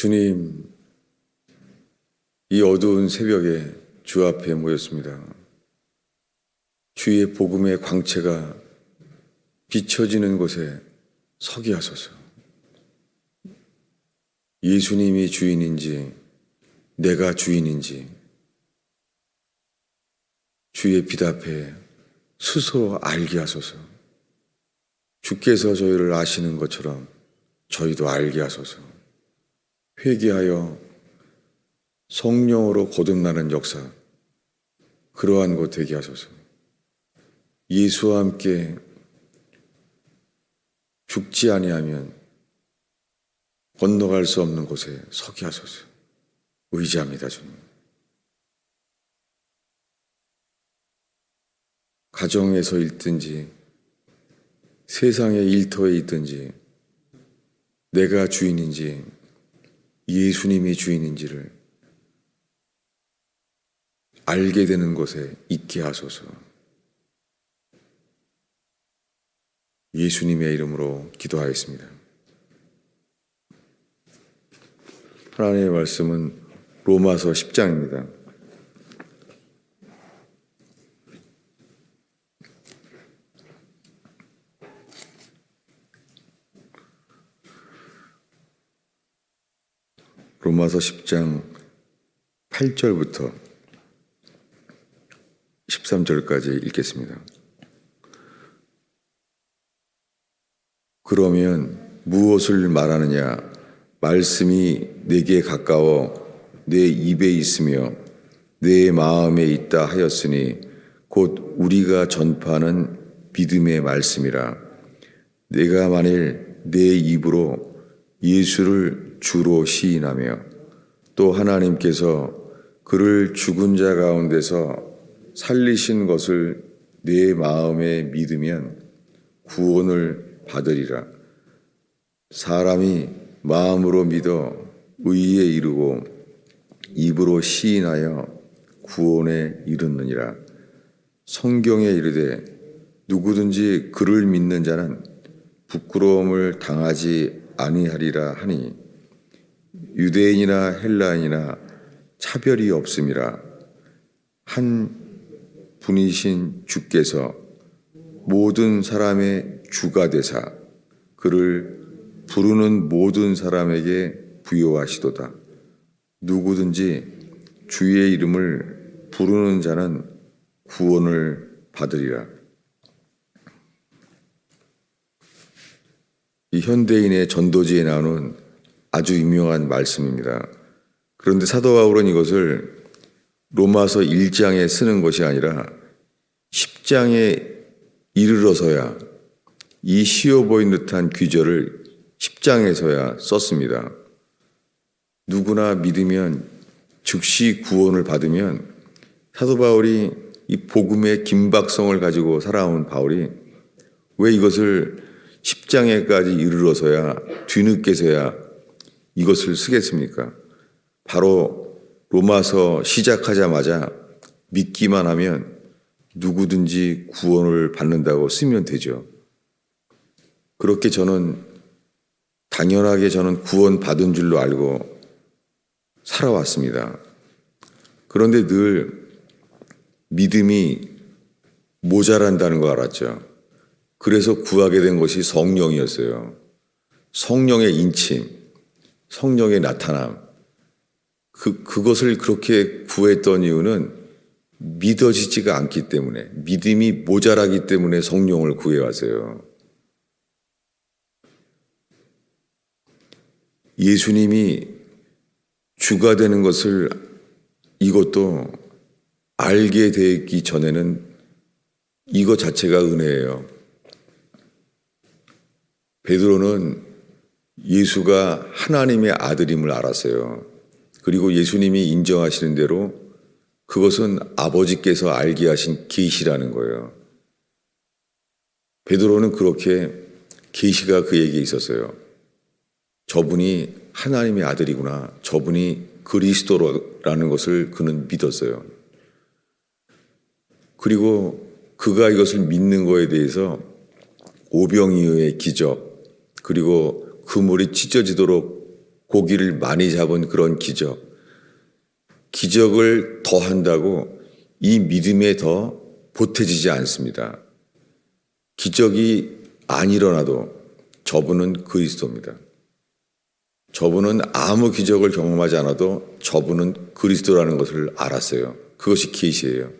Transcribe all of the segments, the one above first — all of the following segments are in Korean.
주님, 이 어두운 새벽에 주 앞에 모였습니다. 주의 복음의 광채가 비춰지는 곳에 서게 하소서. 예수님이 주인인지 내가 주인인지 주의 빛 앞에 스스로 알게 하소서. 주께서 저희를 아시는 것처럼 저희도 알게 하소서. 회개하여 성령으로 거듭나는 역사, 그러한 것 되게 하소서. 예수와 함께 죽지 아니하면 건너갈 수 없는 곳에 서게 하소서. 의지합니다, 주님. 가정에서 있든지 세상의 일터에 있든지 내가 주인인지 예수님이 주인인지를 알게 되는 곳에 있게 하소서. 예수님의 이름으로 기도하겠습니다. 하나님의 말씀은 로마서 10장입니다. 로마서 10장 8절부터 13절까지 읽겠습니다. 그러면 무엇을 말하느냐? 말씀이 내게 가까워 내 입에 있으며 내 마음에 있다 하였으니 곧 우리가 전파하는 믿음의 말씀이라. 내가 만일 내 입으로 예수를 주로 시인하며 또 하나님께서 그를 죽은 자 가운데서 살리신 것을 내 마음에 믿으면 구원을 받으리라. 사람이 마음으로 믿어 의에 이르고 입으로 시인하여 구원에 이르느니라. 성경에 이르되 누구든지 그를 믿는 자는 부끄러움을 당하지 아니하리라 하니 유대인이나 헬라인이나 차별이 없음이라. 한 분이신 주께서 모든 사람의 주가 되사 그를 부르는 모든 사람에게 부여하시도다. 누구든지 주의 이름을 부르는 자는 구원을 받으리라. 이 현대인의 전도지에 나오는 아주 유명한 말씀입니다. 그런데 사도 바울은 이것을 로마서 1장에 쓰는 것이 아니라 10장에 이르러서야 이 쉬워 보이는 듯한 귀절을 10장에서야 썼습니다. 누구나 믿으면 즉시 구원을 받으면 사도 바울이 이 복음의 긴박성을 가지고 살아온 바울이 왜 이것을 10장에까지 이르러서야 뒤늦게서야 이것을 쓰겠습니까? 바로 로마서 시작하자마자 믿기만 하면 누구든지 구원을 받는다고 쓰면 되죠. 그렇게 당연하게 저는 구원 받은 줄로 알고 살아왔습니다. 그런데 늘 믿음이 모자란다는 거 알았죠. 그래서 구하게 된 것이 성령이었어요. 성령의 인침, 성령의 나타남. 그것을 그렇게 구했던 이유는 믿어지지가 않기 때문에, 믿음이 모자라기 때문에 성령을 구해왔어요. 예수님이 주가 되는 것을 이것도 알게 되기 전에는 이것 자체가 은혜예요. 베드로는 예수가 하나님의 아들임을 알았어요. 그리고 예수님이 인정하시는 대로 그것은 아버지께서 알게 하신 계시라는 거예요. 베드로는 그렇게 계시가 그에게 있었어요. 저분이 하나님의 아들이구나. 저분이 그리스도라는 것을 그는 믿었어요. 그리고 그가 이것을 믿는 거에 대해서 오병이어의 기적, 그리고 그물이 찢어지도록 고기를 많이 잡은 그런 기적을 더 한다고 이 믿음에 더 보태지지 않습니다. 기적이 안 일어나도 저분은 그리스도입니다. 저분은 아무 기적을 경험하지 않아도 저분은 그리스도라는 것을 알았어요. 그것이 계시예요.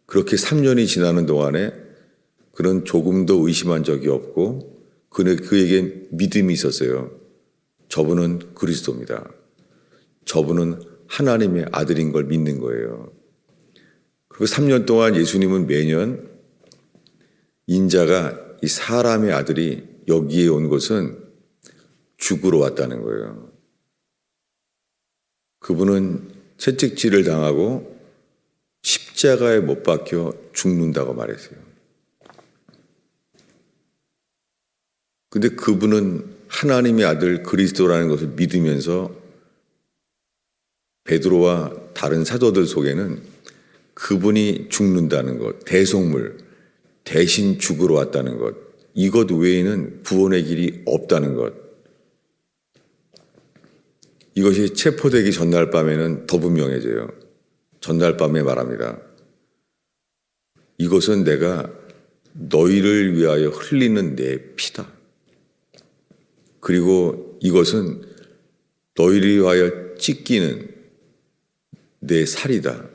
그렇게 3년이 지나는 동안에 그는 조금도 의심한 적이 없고 그에게 믿음이 있었어요. 저분은 그리스도입니다. 저분은 하나님의 아들인 걸 믿는 거예요. 그리고 3년 동안 예수님은 매년 인자가 이 사람의 아들이 여기에 온 것은 죽으러 왔다는 거예요. 그분은 채찍질을 당하고 십자가에 못 박혀 죽는다고 말했어요. 근데 그분은 하나님의 아들 그리스도라는 것을 믿으면서 베드로와 다른 사도들 속에는 그분이 죽는다는 것, 대속물, 대신 죽으러 왔다는 것, 이것 외에는 구원의 길이 없다는 것, 이것이 체포되기 전날 밤에는 더 분명해져요. 전날 밤에 말합니다. 이것은 내가 너희를 위하여 흘리는 내 피다. 그리고 이것은 너희를 위하여 찢기는 내 살이다.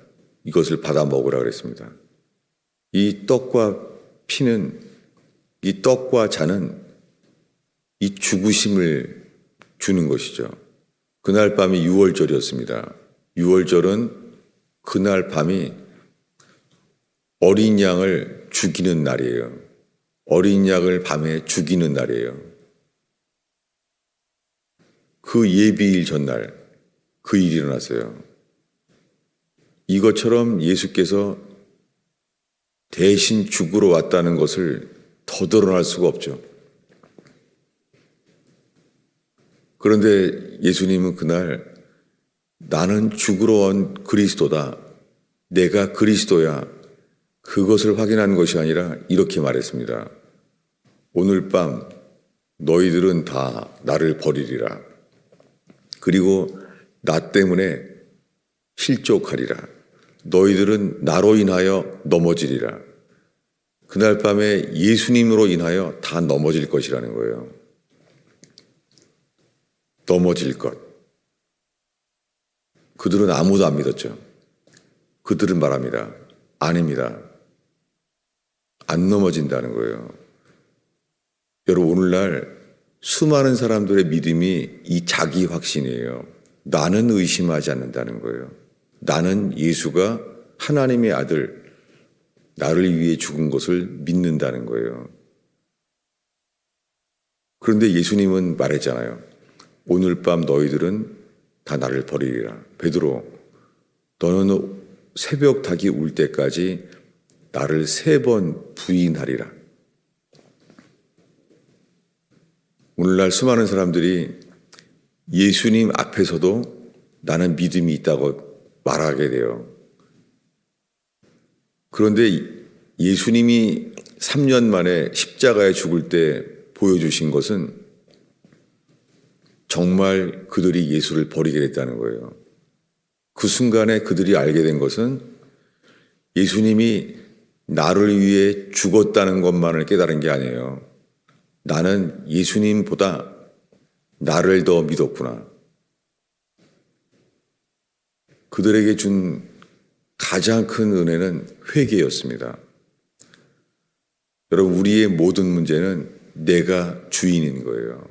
이것을 받아 먹으라 그랬습니다. 이 떡과 피는, 이 떡과 잔은 이 죽으심을 주는 것이죠. 그날 밤이 유월절이었습니다. 유월절은 그날 밤이 어린 양을 죽이는 날이에요. 어린 양을 밤에 죽이는 날이에요. 그 예비일 전날 그 일이 일어났어요. 이것처럼 예수께서 대신 죽으러 왔다는 것을 더 드러날 수가 없죠. 그런데 예수님은 그날 나는 죽으러 온 그리스도다. 내가 그리스도야. 그것을 확인한 것이 아니라 이렇게 말했습니다. 오늘 밤 너희들은 다 나를 버리리라. 그리고 나 때문에 실족하리라. 너희들은 나로 인하여 넘어지리라. 그날 밤에 예수님으로 인하여 다 넘어질 것이라는 거예요. 넘어질 것. 그들은 아무도 안 믿었죠. 그들은 말합니다. 아닙니다. 안 넘어진다는 거예요. 여러분, 오늘날 수많은 사람들의 믿음이 이 자기 확신이에요. 나는 의심하지 않는다는 거예요. 나는 예수가 하나님의 아들, 나를 위해 죽은 것을 믿는다는 거예요. 그런데 예수님은 말했잖아요. 오늘 밤 너희들은 다 나를 버리리라. 베드로, 너는 새벽 닭이 울 때까지 나를 3번 부인하리라. 오늘날 수많은 사람들이 예수님 앞에서도 나는 믿음이 있다고 말하게 돼요. 그런데 예수님이 3년 만에 십자가에 죽을 때 보여주신 것은 정말 그들이 예수를 버리게 됐다는 거예요. 그 순간에 그들이 알게 된 것은 예수님이 나를 위해 죽었다는 것만을 깨달은 게 아니에요. 나는 예수님보다 나를 더 믿었구나. 그들에게 준 가장 큰 은혜는 회개였습니다. 여러분, 우리의 모든 문제는 내가 주인인 거예요.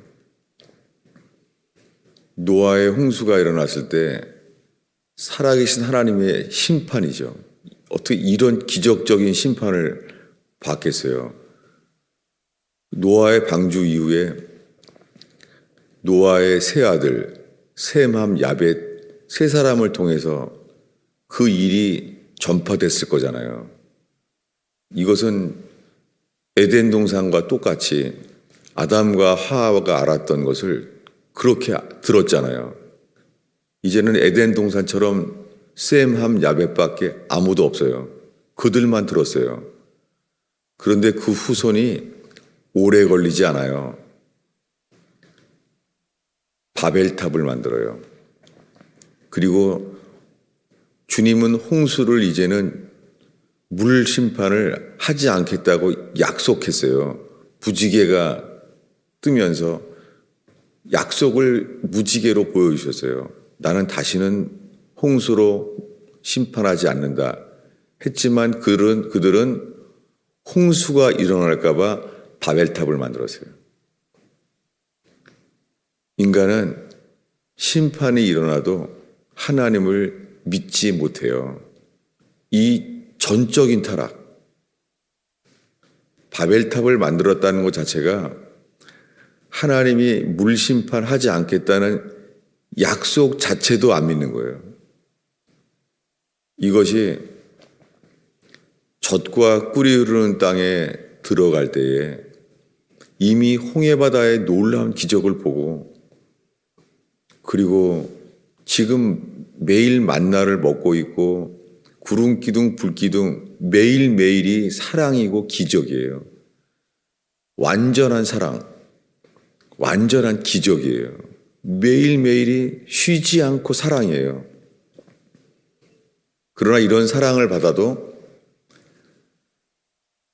노아의 홍수가 일어났을 때 살아계신 하나님의 심판이죠. 어떻게 이런 기적적인 심판을 받겠어요? 노아의 방주 이후에 노아의 세 아들 셈함 야벳 세 사람을 통해서 그 일이 전파됐을 거잖아요. 이것은 에덴 동산과 똑같이 아담과 하와가 알았던 것을 그렇게 들었잖아요. 이제는 에덴 동산처럼 셈함 야벳밖에 아무도 없어요. 그들만 들었어요. 그런데 그 후손이 오래 걸리지 않아요. 바벨탑을 만들어요. 그리고 주님은 홍수를 이제는 물 심판을 하지 않겠다고 약속했어요. 부지개가 뜨면서 약속을 무지개로 보여주셨어요. 나는 다시는 홍수로 심판하지 않는다 했지만 그들은 홍수가 일어날까 봐 바벨탑을 만들었어요. 인간은 심판이 일어나도 하나님을 믿지 못해요. 이 전적인 타락, 바벨탑을 만들었다는 것 자체가 하나님이 물심판하지 않겠다는 약속 자체도 안 믿는 거예요. 이것이 젖과 꿀이 흐르는 땅에 들어갈 때에 이미 홍해바다의 놀라운 기적을 보고 그리고 지금 매일 만나를 먹고 있고 구름 기둥 불 기둥 매일매일이 사랑이고 기적이에요. 완전한 사랑, 완전한 기적이에요. 매일매일이 쉬지 않고 사랑이에요. 그러나 이런 사랑을 받아도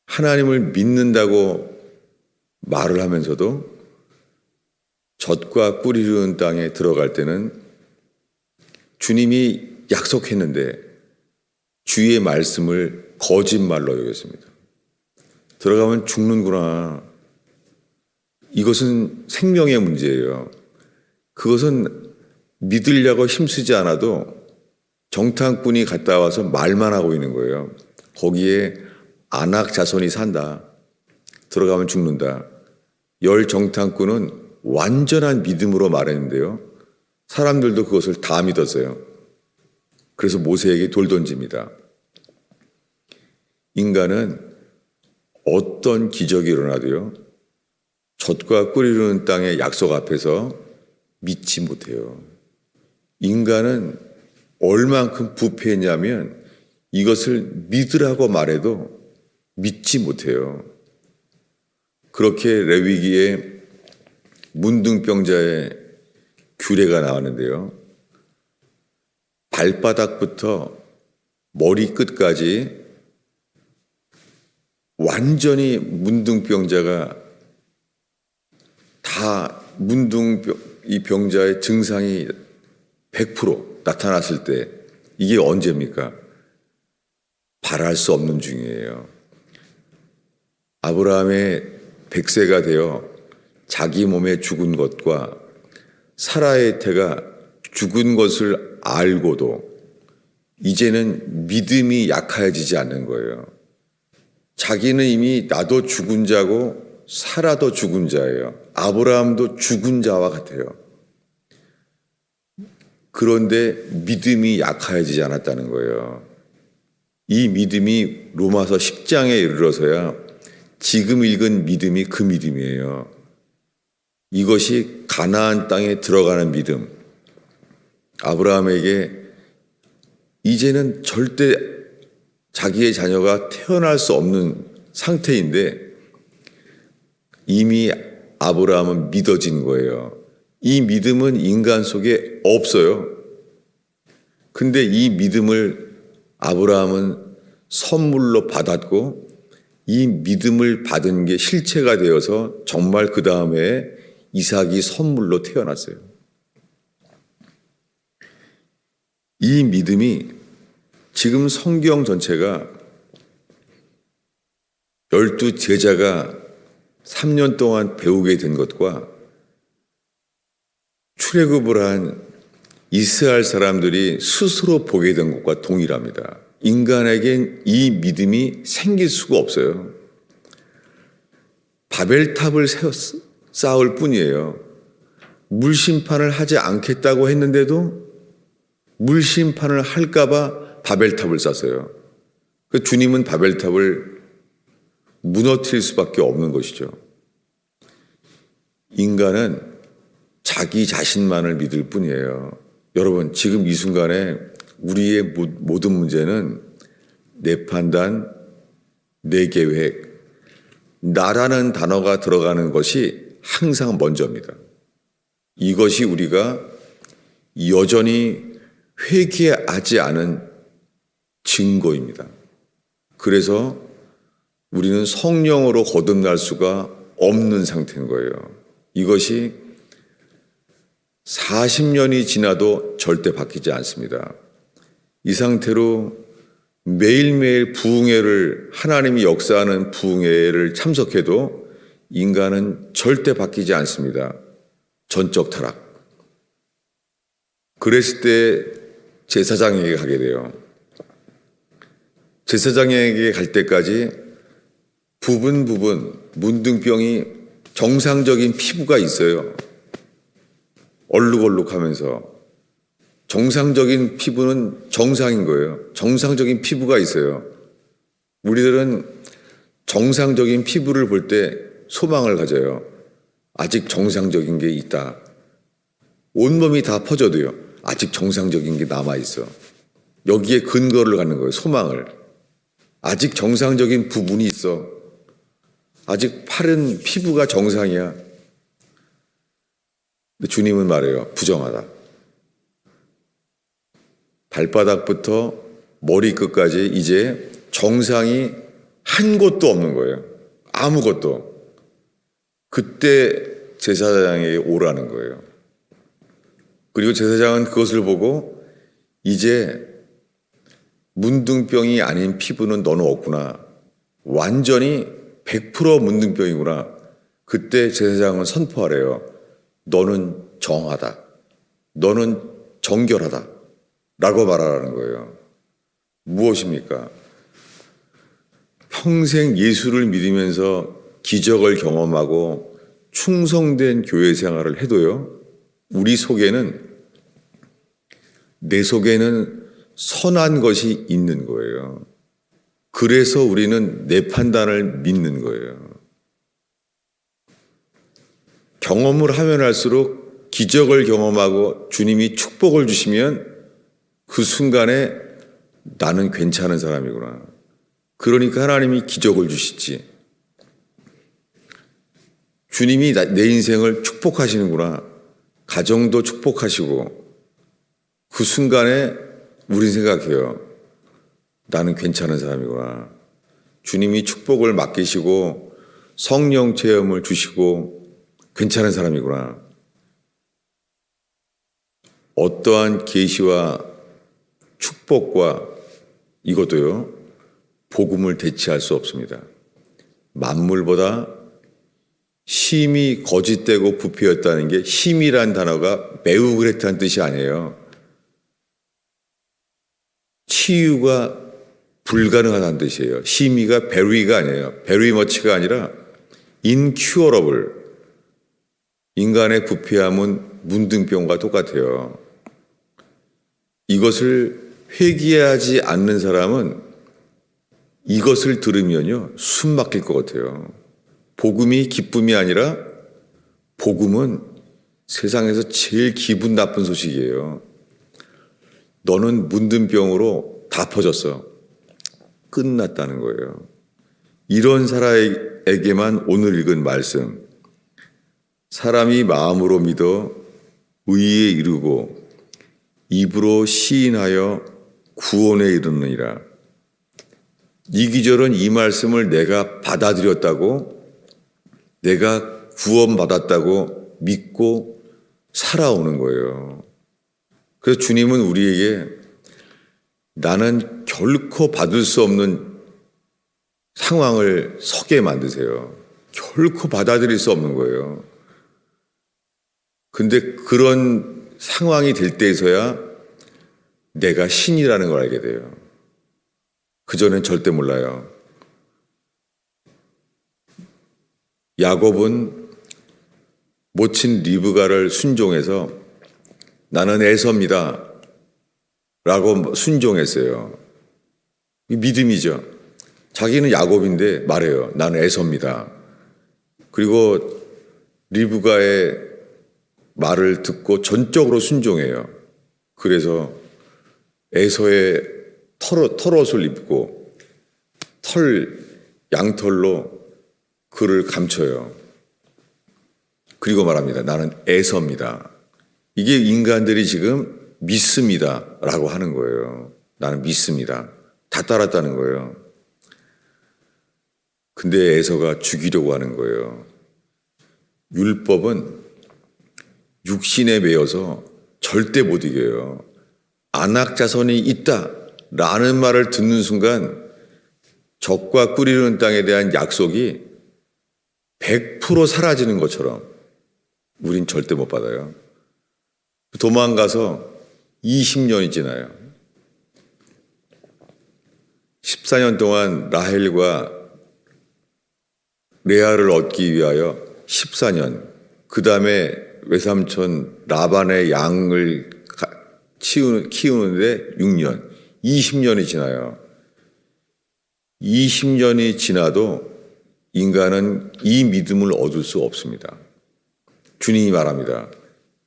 하나님을 믿는다고 말을 하면서도 젖과 꿀이 흐르는 땅에 들어갈 때는 주님이 약속했는데 주의 말씀을 거짓말로 여겼습니다. 들어가면 죽는구나. 이것은 생명의 문제예요. 그것은 믿으려고 힘쓰지 않아도 정탐꾼이 갔다 와서 말만 하고 있는 거예요. 거기에 안악 자손이 산다. 들어가면 죽는다. 열 정탐꾼은 완전한 믿음으로 말했는데요. 사람들도 그것을 다 믿었어요. 그래서 모세에게 돌 던집니다. 인간은 어떤 기적이 일어나도요. 젖과 꿀이 흐르는 땅의 약속 앞에서 믿지 못해요. 인간은 얼만큼 부패했냐면 이것을 믿으라고 말해도 믿지 못해요. 그렇게 레위기에 문둥병자의 규례가 나왔는데요. 발바닥부터 머리끝까지 완전히 문둥병자가 다 이 병자의 증상이 100% 나타났을 때 이게 언제입니까? 바랄 수 없는 중이에요. 아브라함의 100세가 되어 자기 몸에 죽은 것과 사라의 태가 죽은 것을 알고도 이제는 믿음이 약해지지 않는 거예요. 자기는 이미 나도 죽은 자고 사라도 죽은 자예요. 아브라함도 죽은 자와 같아요. 그런데 믿음이 약해지지 않았다는 거예요. 이 믿음이 로마서 10장에 이르러서야 지금 읽은 믿음이 그 믿음이에요. 이것이 가나안 땅에 들어가는 믿음. 아브라함에게 이제는 절대 자기의 자녀가 태어날 수 없는 상태인데 이미 아브라함은 믿어진 거예요. 이 믿음은 인간 속에 없어요. 근데 이 믿음을 아브라함은 선물로 받았고 이 믿음을 받은 게 실체가 되어서 정말 그 다음에 이삭이 선물로 태어났어요. 이 믿음이 지금 성경 전체가 12 제자가 3년 동안 배우게 된 것과 출애굽을 한 이스라엘 사람들이 스스로 보게 된 것과 동일합니다. 인간에겐 이 믿음이 생길 수가 없어요. 바벨탑을 쌓을 뿐이에요. 물심판을 하지 않겠다고 했는데도 물심판을 할까봐 바벨탑을 쌓았어요. 주님은 바벨탑을 무너뜨릴 수밖에 없는 것이죠. 인간은 자기 자신만을 믿을 뿐이에요. 여러분, 지금 이 순간에 우리의 모든 문제는 내 판단, 내 계획, 나라는 단어가 들어가는 것이 항상 먼저입니다. 이것이 우리가 여전히 회개하지 않은 증거입니다. 그래서 우리는 성령으로 거듭날 수가 없는 상태인 거예요. 이것이 40년이 지나도 절대 바뀌지 않습니다. 이 상태로 매일매일 부흥회를, 하나님이 역사하는 부흥회를 참석해도 인간은 절대 바뀌지 않습니다. 전적 타락. 그랬을 때 제사장에게 가게 돼요. 제사장에게 갈 때까지 부분 문둥병이 정상적인 피부가 있어요. 얼룩얼룩하면서. 정상적인 피부는 정상인 거예요. 정상적인 피부가 있어요. 우리들은 정상적인 피부를 볼 때 소망을 가져요. 아직 정상적인 게 있다. 온몸이 다 퍼져도요. 아직 정상적인 게 남아있어. 여기에 근거를 갖는 거예요. 소망을. 아직 정상적인 부분이 있어. 아직 팔은 피부가 정상이야. 근데 주님은 말해요. 부정하다. 발바닥부터 머리끝까지 이제 정상이 한 곳도 없는 거예요. 아무것도. 그때 제사장에게 오라는 거예요. 그리고 제사장은 그것을 보고 이제 문둥병이 아닌 피부는 너는 없구나. 완전히 100% 문둥병이구나. 그때 제사장은 선포하래요. 너는 정하다. 너는 정결하다. 라고 말하라는 거예요. 무엇입니까? 평생 예수를 믿으면서 기적을 경험하고 충성된 교회 생활을 해도요. 우리 속에는, 내 속에는 선한 것이 있는 거예요. 그래서 우리는 내 판단을 믿는 거예요. 경험을 하면 할수록 기적을 경험하고 주님이 축복을 주시면 그 순간에 나는 괜찮은 사람이구나. 그러니까 하나님이 기적을 주시지. 주님이 내 인생을 축복하시는구나. 가정도 축복하시고 그 순간에 우린 생각해요. 나는 괜찮은 사람이구나. 주님이 축복을 맡기시고 성령 체험을 주시고 괜찮은 사람이구나. 어떠한 계시와 축복과 이것도요. 복음을 대체할 수 없습니다. 만물보다 심히 거짓되고 부패였다는 게 심이란 단어가 매우 그랬다는 뜻이 아니에요. 치유가 불가능하다는 뜻이에요. 심이가 very가 아니에요. very much가 아니라 incurable. 인간의 부패함은 문둥병과 똑같아요. 이것을 회개하지 않는 사람은 이것을 들으면요. 숨 막힐 것 같아요. 복음이 기쁨이 아니라 복음은 세상에서 제일 기분 나쁜 소식이에요. 너는 문둥병으로 다 퍼졌어. 끝났다는 거예요. 이런 사람에게만 오늘 읽은 말씀. 사람이 마음으로 믿어 의에 이르고 입으로 시인하여 구원에 이르느니라. 이 기절은 이 말씀을 내가 받아들였다고, 내가 구원받았다고 믿고 살아오는 거예요. 그래서 주님은 우리에게 나는 결코 받을 수 없는 상황을 서게 만드세요. 결코 받아들일 수 없는 거예요. 근데 그런 상황이 될 때에서야 내가 신이라는 걸 알게 돼요. 그전엔 절대 몰라요. 야곱은 모친 리브가를 순종해서 나는 에서입니다 라고 순종했어요. 믿음이죠. 자기는 야곱인데 말해요. 나는 에서입니다. 그리고 리브가의 말을 듣고 전적으로 순종해요. 그래서 에서의 털옷을 입고 양털로 그를 감춰요. 그리고 말합니다. 나는 에서입니다. 이게 인간들이 지금 믿습니다 라고 하는 거예요. 나는 믿습니다. 다 따랐다는 거예요. 근데 에서가 죽이려고 하는 거예요. 율법은 육신에 매여서 절대 못 이겨요. 안악자손이 있다라는 말을 듣는 순간 적과 꿀이르는 땅에 대한 약속이 100% 사라지는 것처럼 우린 절대 못 받아요. 도망가서 20년이 지나요. 14년 동안 라헬과 레아를 얻기 위하여 14년, 그 다음에 외삼촌 라반의 양을 키우는데 6년, 20년이 지나요. 20년이 지나도 인간은 이 믿음을 얻을 수 없습니다. 주님이 말합니다.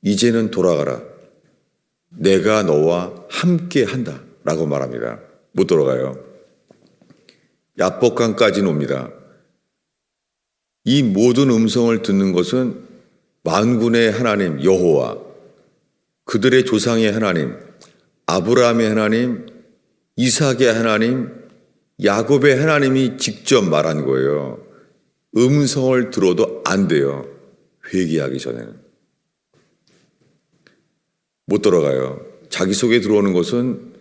이제는 돌아가라. 내가 너와 함께 한다. 라고 말합니다. 못 돌아가요. 야복강까지는 옵니다. 이 모든 음성을 듣는 것은 만군의 하나님 여호와, 그들의 조상의 하나님, 아브라함의 하나님, 이삭의 하나님, 야곱의 하나님이 직접 말한 거예요. 음성을 들어도 안 돼요. 회개하기 전에는. 못 돌아가요. 자기 속에 들어오는 것은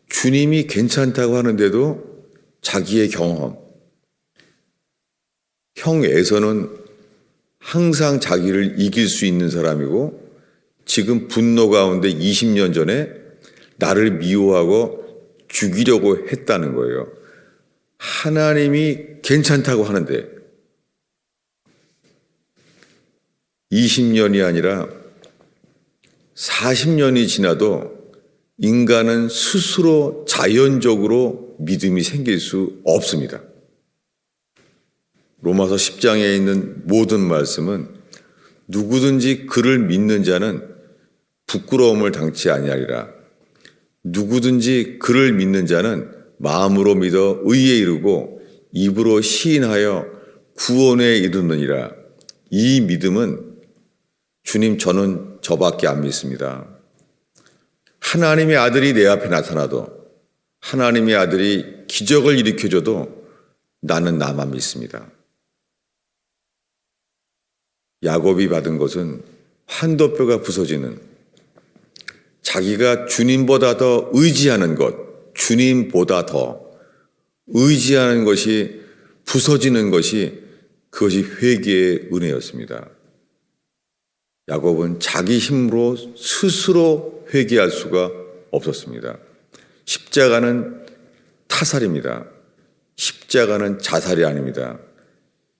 주님이 괜찮다고 하는데도 자기의 경험. 형 에서는 항상 자기를 이길 수 있는 사람이고 지금 분노 가운데 20년 전에 나를 미워하고 죽이려고 했다는 거예요. 하나님이 괜찮다고 하는데 20년이 아니라 40년이 지나도 인간은 스스로 자연적으로 믿음이 생길 수 없습니다. 로마서 10장에 있는 모든 말씀은 누구든지 그를 믿는 자는 부끄러움을 당치 아니하리라. 누구든지 그를 믿는 자는 마음으로 믿어 의에 이르고 입으로 시인하여 구원에 이르느니라. 이 믿음은 주님 저는 저밖에 안 믿습니다. 하나님의 아들이 내 앞에 나타나도 하나님의 아들이 기적을 일으켜줘도 나는 나만 믿습니다. 야곱이 받은 것은 환도뼈가 부서지는 자기가 주님보다 더 의지하는 것, 주님보다 더 의지하는 것이 부서지는 것이 그것이 회개의 은혜였습니다. 야곱은 자기 힘으로 스스로 회개할 수가 없었습니다. 십자가는 타살입니다. 십자가는 자살이 아닙니다.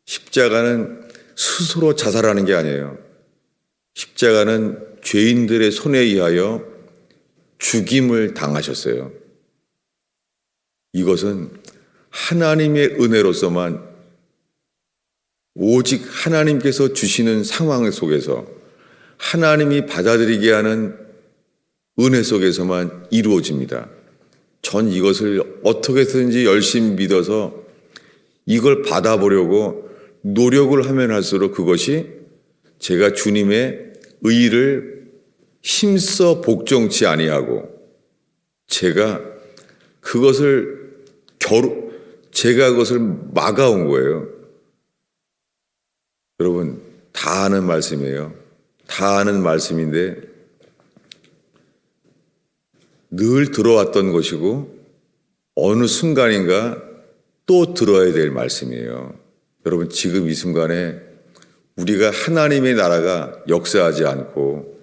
십자가는 스스로 자살하는 게 아니에요. 십자가는 죄인들의 손에 의하여 죽임을 당하셨어요. 이것은 하나님의 은혜로서만 오직 하나님께서 주시는 상황 속에서 하나님이 받아들이게 하는 은혜 속에서만 이루어집니다. 전 이것을 어떻게 해서든지 열심히 믿어서 이걸 받아보려고 노력을 하면 할수록 그것이 제가 주님의 의를 힘써 복종치 아니하고 제가 그것을 막아온 거예요. 여러분 다 아는 말씀이에요. 다 아는 말씀인데 늘 들어왔던 것이고 어느 순간인가 또 들어야 될 말씀이에요. 여러분 지금 이 순간에 우리가 하나님의 나라가 역사하지 않고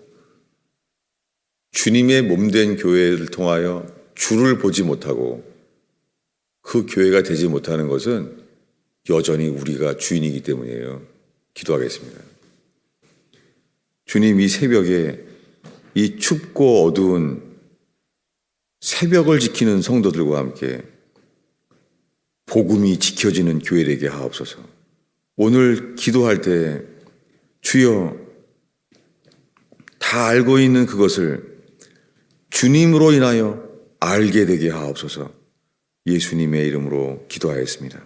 주님의 몸된 교회를 통하여 주를 보지 못하고 그 교회가 되지 못하는 것은 여전히 우리가 주인이기 때문이에요. 기도하겠습니다. 주님 이 새벽에 이 춥고 어두운 새벽을 지키는 성도들과 함께 복음이 지켜지는 교회 되게 하옵소서. 오늘 기도할 때 주여 다 알고 있는 그것을 주님으로 인하여 알게 되게 하옵소서. 예수님의 이름으로 기도하였습니다.